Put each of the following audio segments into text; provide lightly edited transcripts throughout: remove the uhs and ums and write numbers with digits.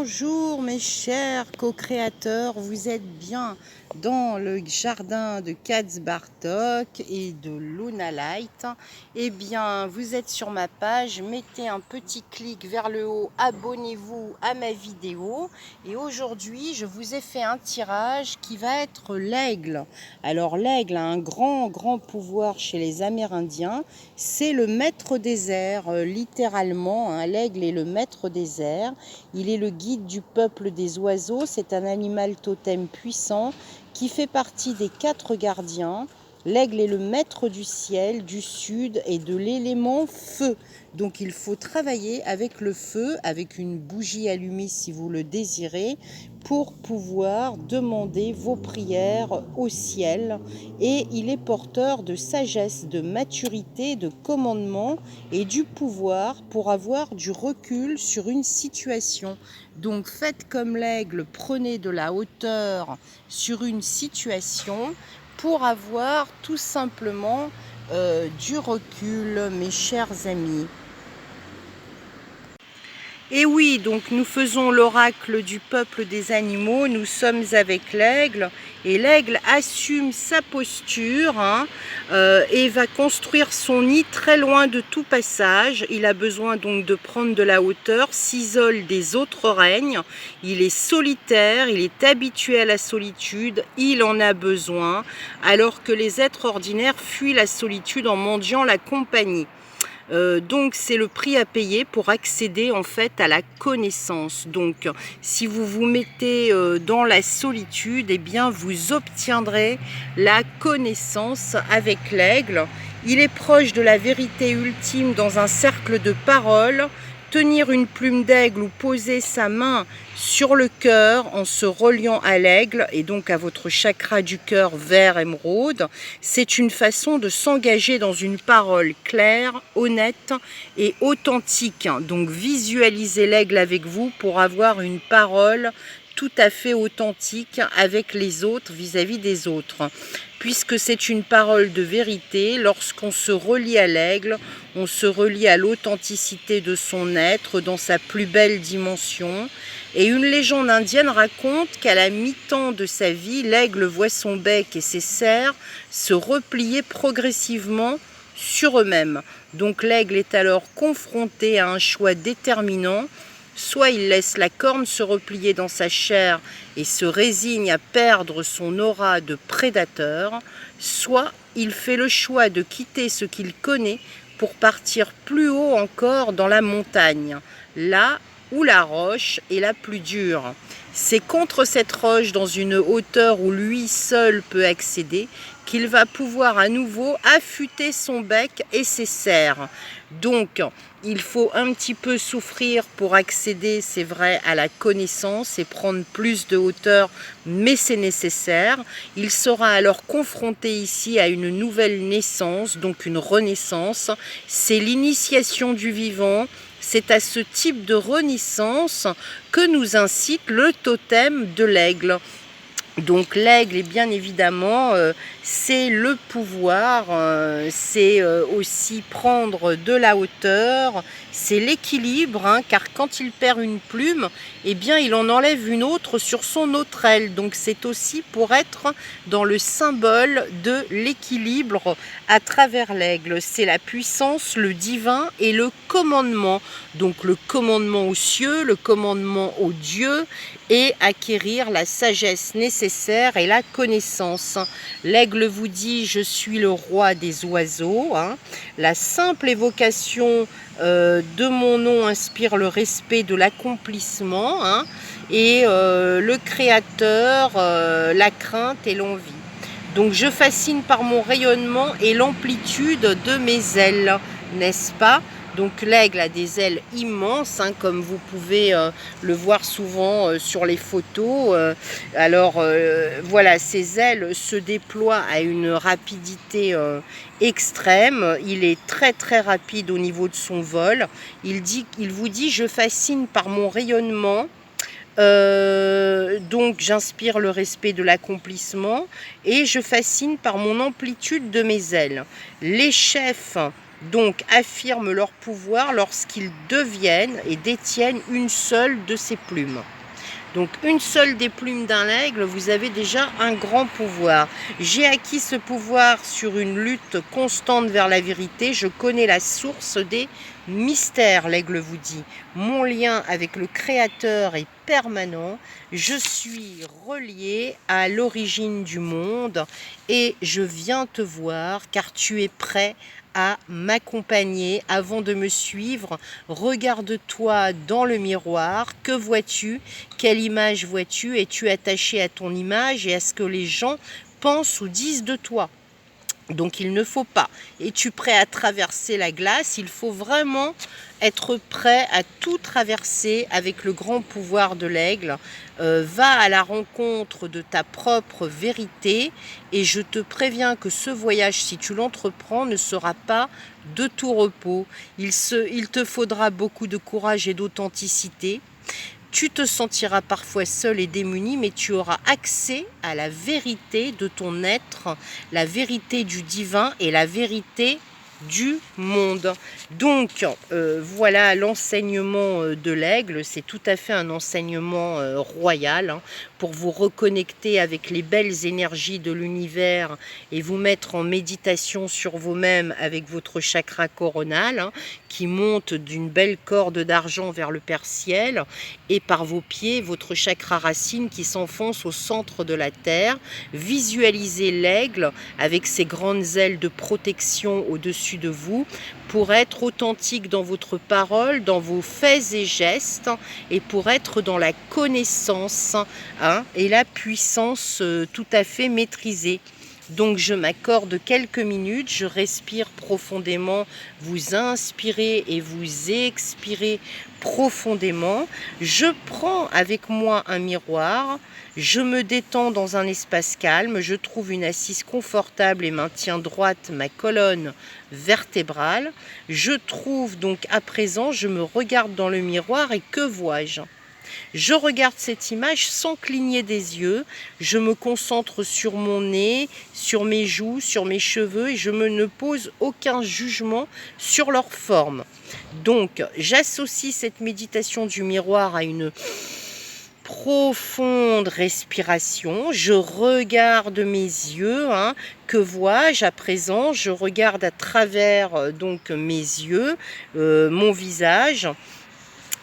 Bonjour mes chers co-créateurs, vous êtes bien dans le jardin de Katz Bartok et de Luna Light. Eh bien, vous êtes sur ma page, mettez un petit clic vers le haut, abonnez-vous à ma vidéo. Et aujourd'hui, je vous ai fait un tirage qui va être l'aigle. Alors l'aigle a un grand pouvoir chez les Amérindiens. C'est le maître des airs, littéralement, hein. L'aigle est le maître des airs. Il est le guide du peuple des oiseaux. C'est un animal totem puissant qui fait partie des 4 gardiens. L'aigle est le maître du ciel, du sud et de l'élément feu. Donc il faut travailler avec le feu, avec une bougie allumée si vous le désirez, pour pouvoir demander vos prières au ciel. Et il est porteur de sagesse, de maturité, de commandement et du pouvoir pour avoir du recul sur une situation. Donc faites comme l'aigle, prenez de la hauteur sur une situation pour avoir tout simplement du recul, mes chers amis. Et oui, donc nous faisons l'oracle du peuple des animaux, nous sommes avec l'aigle, et l'aigle assume sa posture et va construire son nid très loin de tout passage. Il a besoin donc de prendre de la hauteur, s'isole des autres règnes, il est solitaire, il est habitué à la solitude, il en a besoin, alors que les êtres ordinaires fuient la solitude en mendiant la compagnie. Donc c'est le prix à payer pour accéder en fait à la connaissance. Donc si vous vous mettez dans la solitude, eh bien vous obtiendrez la connaissance avec l'aigle. Il est proche de la vérité ultime dans un cercle de paroles. Tenir une plume d'aigle ou poser sa main sur le cœur en se reliant à l'aigle et donc à votre chakra du cœur vert émeraude, c'est une façon de s'engager dans une parole claire, honnête et authentique. Donc visualisez l'aigle avec vous pour avoir une parole tout à fait authentique avec les autres, vis-à-vis des autres. Puisque c'est une parole de vérité, lorsqu'on se relie à l'aigle, on se relie à l'authenticité de son être dans sa plus belle dimension. Et une légende indienne raconte qu'à la mi-temps de sa vie, l'aigle voit son bec et ses serres se replier progressivement sur eux-mêmes. Donc l'aigle est alors confronté à un choix déterminant. Soit il laisse la corne se replier dans sa chair et se résigne à perdre son aura de prédateur, soit il fait le choix de quitter ce qu'il connaît pour partir plus haut encore dans la montagne, là où la roche est la plus dure. C'est contre cette roche dans une hauteur où lui seul peut accéder qu'il va pouvoir à nouveau affûter son bec et ses serres. Donc, il faut un petit peu souffrir pour accéder, c'est vrai, à la connaissance et prendre plus de hauteur, mais c'est nécessaire. Il sera alors confronté ici à une nouvelle naissance, donc une renaissance. C'est l'initiation du vivant. C'est à ce type de renaissance que nous incite le totem de l'aigle. Donc l'aigle est bien évidemment, c'est le pouvoir, c'est aussi prendre de la hauteur, c'est l'équilibre, car quand il perd une plume, eh bien il en enlève une autre sur son autre aile. Donc c'est aussi pour être dans le symbole de l'équilibre à travers l'aigle. C'est la puissance, le divin et le commandement. Donc le commandement aux cieux, le commandement aux dieux et acquérir la sagesse nécessaire et la connaissance. L'aigle vous dit « Je suis le roi des oiseaux ». La simple évocation de mon nom inspire le respect de l'accomplissement et le créateur, la crainte et l'envie. Donc je fascine par mon rayonnement et l'amplitude de mes ailes, n'est-ce pas ? Donc l'aigle a des ailes immenses, comme vous pouvez le voir souvent sur les photos. Voilà, ses ailes se déploient à une rapidité extrême. Il est très rapide au niveau de son vol. Il vous dit « Je fascine par mon rayonnement ». Donc j'inspire le respect de l'accomplissement et je fascine par mon amplitude de mes ailes. Les chefs donc affirment leur pouvoir lorsqu'ils deviennent et détiennent une seule de ces plumes. Donc une seule des plumes d'un aigle, vous avez déjà un grand pouvoir. J'ai acquis ce pouvoir sur une lutte constante vers la vérité. Je connais la source des mystères, l'aigle vous dit. Mon lien avec le Créateur est permanent. Je suis relié à l'origine du monde et je viens te voir car tu es prêt à m'accompagner avant de me suivre. Regarde-toi dans le miroir. Que vois-tu? Quelle image vois-tu? Es-tu attaché à ton image et à ce que les gens pensent ou disent de toi? Donc il ne faut pas. Es-tu prêt à traverser la glace? Il faut vraiment être prêt à tout traverser avec le grand pouvoir de l'aigle. Va à la rencontre de ta propre vérité et je te préviens que ce voyage, si tu l'entreprends, ne sera pas de tout repos. Il te faudra beaucoup de courage et d'authenticité. Tu te sentiras parfois seul et démuni, mais tu auras accès à la vérité de ton être, la vérité du divin et la vérité du monde. Donc voilà l'enseignement de l'aigle, c'est tout à fait un enseignement royal hein, pour vous reconnecter avec les belles énergies de l'univers et vous mettre en méditation sur vous-même avec votre chakra coronal hein, qui monte d'une belle corde d'argent vers le Père Ciel et par vos pieds votre chakra racine qui s'enfonce au centre de la terre. Visualisez l'aigle avec ses grandes ailes de protection au-dessus de vous pour être authentique dans votre parole, dans vos faits et gestes et pour être dans la connaissance hein, et la puissance tout à fait maîtrisée. Donc je m'accorde quelques minutes, je respire profondément, vous inspirez et vous expirez profondément. Je prends avec moi un miroir, je me détends dans un espace calme, je trouve une assise confortable et maintiens droite ma colonne vertébrale. Je trouve donc à présent, je me regarde dans le miroir et que vois-je ? Je regarde cette image sans cligner des yeux, je me concentre sur mon nez, sur mes joues, sur mes cheveux et je ne pose aucun jugement sur leur forme. Donc j'associe cette méditation du miroir à une profonde respiration, je regarde mes yeux, hein. Que vois-je à présent? Je regarde à travers donc mes yeux, mon visage.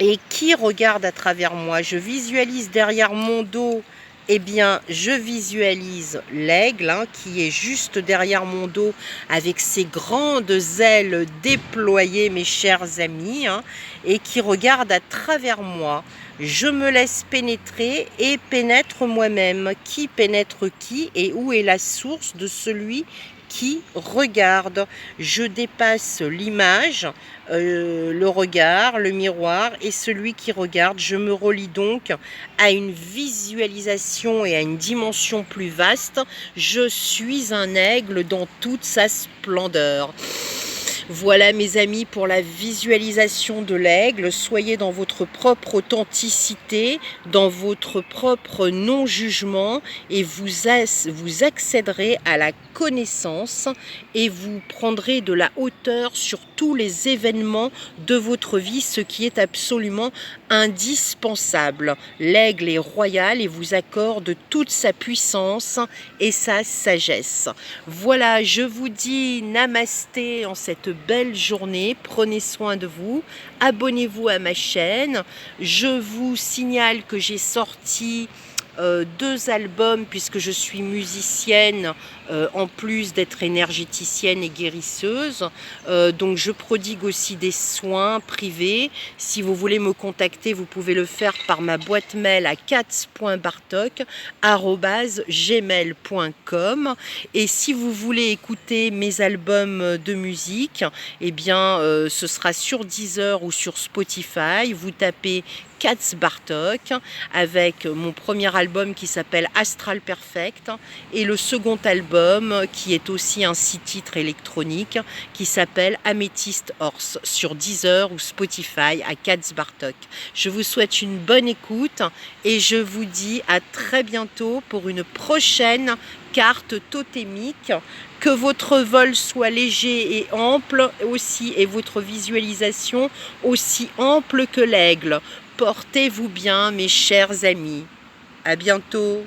Et qui regarde à travers moi? Je visualise derrière mon dos, eh bien, je visualise l'aigle hein, qui est juste derrière mon dos avec ses grandes ailes déployées, mes chers amis, hein, et qui regarde à travers moi. Je me laisse pénétrer et pénètre moi-même. Qui pénètre qui et où est la source de celui qui regarde? Je dépasse l'image, le regard, le miroir et celui qui regarde. Je me relie donc à une visualisation et à une dimension plus vaste. Je suis un aigle dans toute sa splendeur. Voilà mes amis pour la visualisation de l'aigle. Soyez dans votre propre authenticité, dans votre propre non-jugement et vous accéderez à la connaissance et vous prendrez de la hauteur sur tous les événements de votre vie, ce qui est absolument indispensable. L'aigle est royal et vous accorde toute sa puissance et sa sagesse. Voilà, je vous dis namasté en cette belle journée, prenez soin de vous, abonnez-vous à ma chaîne, je vous signale que j'ai sorti 2 albums puisque je suis musicienne en plus d'être énergéticienne et guérisseuse, donc je prodigue aussi des soins privés. Si vous voulez me contacter, vous pouvez le faire par ma boîte mail à kats.bartok@gmail.com et si vous voulez écouter mes albums de musique, eh bien ce sera sur Deezer ou sur Spotify. Vous tapez Katz Bartok, avec mon premier album qui s'appelle Astral Perfect et le second album qui est aussi un 6 titres électronique qui s'appelle Amethyst Horse sur Deezer ou Spotify à Katz Bartok. Je vous souhaite une bonne écoute et je vous dis à très bientôt pour une prochaine carte totémique. Que votre vol soit léger et ample aussi et votre visualisation aussi ample que l'aigle. Portez-vous bien mes chers amis. À bientôt.